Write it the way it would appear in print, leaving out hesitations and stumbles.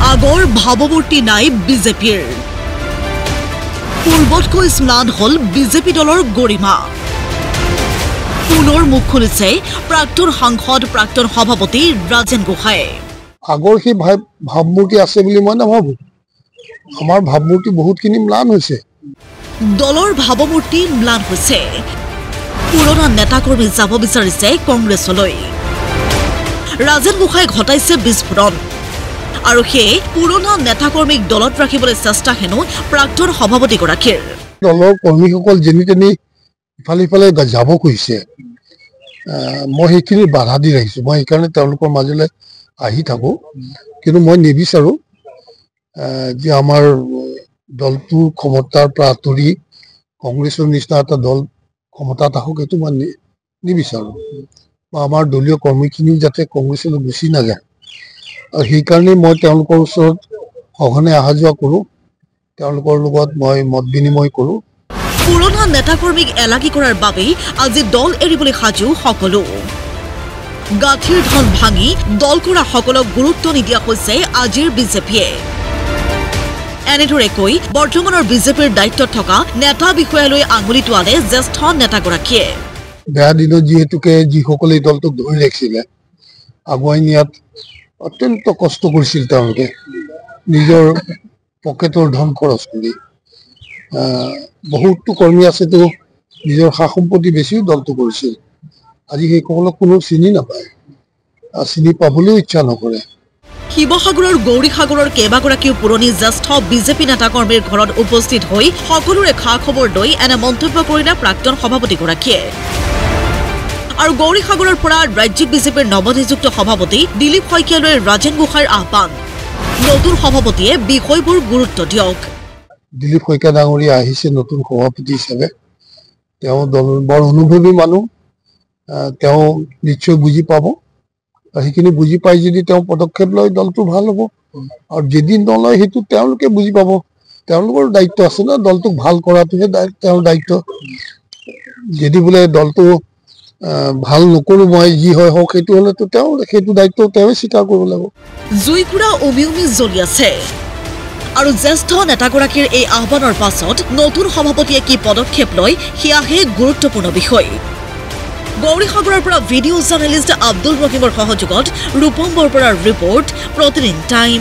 আগৰ ভাৱমূৰ্তি নাই বিজেপিৰ পূৰ্বতকৈ স্নান হল বিজেপি দলৰ গৰিমা পুনৰ মুখ খুলিছে প্ৰাক্তন সাংসদ প্ৰাক্তন সভাপতি ৰাজেন গোহাঁই আগৰ সেই ভাৱমূৰ্তি আছে বুলি মই নাভাবো আমাৰ ভাৱমূৰ্তি বহুতখিনি ম্লান হৈছে দলৰ ভাৱমূৰ্তি ম্লান হৈছে পুৰণা নেতাকৰ্মী যাব বিচাৰিছে কংগ্ৰেছলৈ ৰাজেন গোহাঁই ঘটাইছে বিস্ফোৰণ আৰু সেই পুৰণা নেতাকৰ্মীক দলত ৰাখিবলৈ চেষ্টা হেনো প্ৰাক্তন সভাপতিগৰাকীৰ দলৰ কৰ্মীসকল যেনি তেনি ইফালে যাব খুজিছে মই সেইখিনি বাধা দি ৰাখিছো মই সেইকাৰণে তেওঁলোকৰ মাজলৈ আহি থাকো কিন্তু মই নিবিচাৰো যে আমাৰ দলটো ক্ষমতাৰ পৰা আঁতৰি কংগ্ৰেছৰ নিচিনা এটা দল ক্ষমতাত আহক এইটো মই নিবিচাৰো বা আমাৰ দলীয় কৰ্মীখিনিও যাতে কংগ্ৰেছলৈ গুচি নাযায় আৰু সেইকাৰণে মই তেওঁলোকৰ ওচৰত সঘনে অহা যোৱা কৰোঁ তেওঁলোকৰ লগত মই মত বিনিময় কৰোঁ পুৰণা নেতাকৰ্মীক এলাগী কৰাৰ বাবেই আজি দল এৰিবলৈ সাজু সকলো গাঁঠিৰ ধন ভাঙি দল কৰা সকলক গুৰুত্ব নিদিয়া হৈছে আজিৰ বিজেপিয়ে এনেদৰে কৈ বৰ্তমানৰ বিজেপিৰ দায়িত্বত থকা নেতা বিষয়ালৈ আঙুলি তোৱালে জ্যেষ্ঠ নেতাগৰাকীয়ে বেয়া দিনত যিহেতুকে যিসকলে এই দলটোক ধৰি ৰাখিছিলে আগুৱাই নিয়াত অত্যন্ত কষ্ট কৰিছিল তেওঁলোকে নিজৰ পকেটৰ ধন খৰচ কৰি বহুতো কৰ্মী আছেতো নিজৰ সা সম্পত্তি বেছিও দলটো কৰিছিল আজি সেইসকলক কোনো চিনি নাপায় চিনি পাবলৈও ইচ্ছা নকৰে শিৱসাগৰৰ গৌৰীসাগৰৰ কেইবাগৰাকীও পুৰণি জ্যেষ্ঠ বিজেপি নেতাকৰ্মীৰ ঘৰত উপস্থিত হৈ সকলোৰে খা খবৰ লৈ এনে মন্তব্য কৰিলে প্ৰাক্তন সভাপতিগৰাকীয়ে আৰু গৌৰীসাগৰৰ পৰা ৰাজ্যিক বিজেপিৰ নৱনিযুক্ত সভাপতি দিলীপ শইকীয়ালৈ ৰাজেন গোহাঁইৰ আহ্বান নতুন সভাপতিয়ে বিষয়বোৰ গুৰুত্ব দিয়ক দিলীপ শইকীয়া ডাঙৰীয়া আহিছে নতুন সভাপতি হিচাপে তেওঁ দলৰ বৰ অনুভৱী মানুহ তেওঁ নিশ্চয় বুজি পাব সেইখিনি বুজি পাই যদি তেওঁ পদক্ষেপ লয় দলটো ভাল হ'ব আৰু যেদিন নলয় সেইটো তেওঁলোকে বুজি পাব তেওঁলোকৰ দায়িত্ব আছে না দলটোক ভাল কৰাটোহে তেওঁৰ দায়িত্ব যদি বোলে দলটো ভাল নকৰো মই যি হয় হওক সেইটো হলেতো তেওঁ সেইটো দায়িত্ব তেওঁ স্বীকাৰ কৰিব লাগিব জুইকুৰা উমি উমি জ্বলি আছে আৰু জ্যেষ্ঠ নেতাগৰাকীৰ এই আহ্বানৰ পাছত নতুন সভাপতিয়ে কি পদক্ষেপ লয় সেয়াহে গুৰুত্বপূৰ্ণ বিষয় গৌৰীসাগৰৰ পৰা ভিডিঅ' জাৰ্নেলিষ্ট আব্দুল ৰহিমৰ সহযোগত ৰূপম বৰপৰাৰ ৰিপৰ্ট প্ৰতিদিন টাইম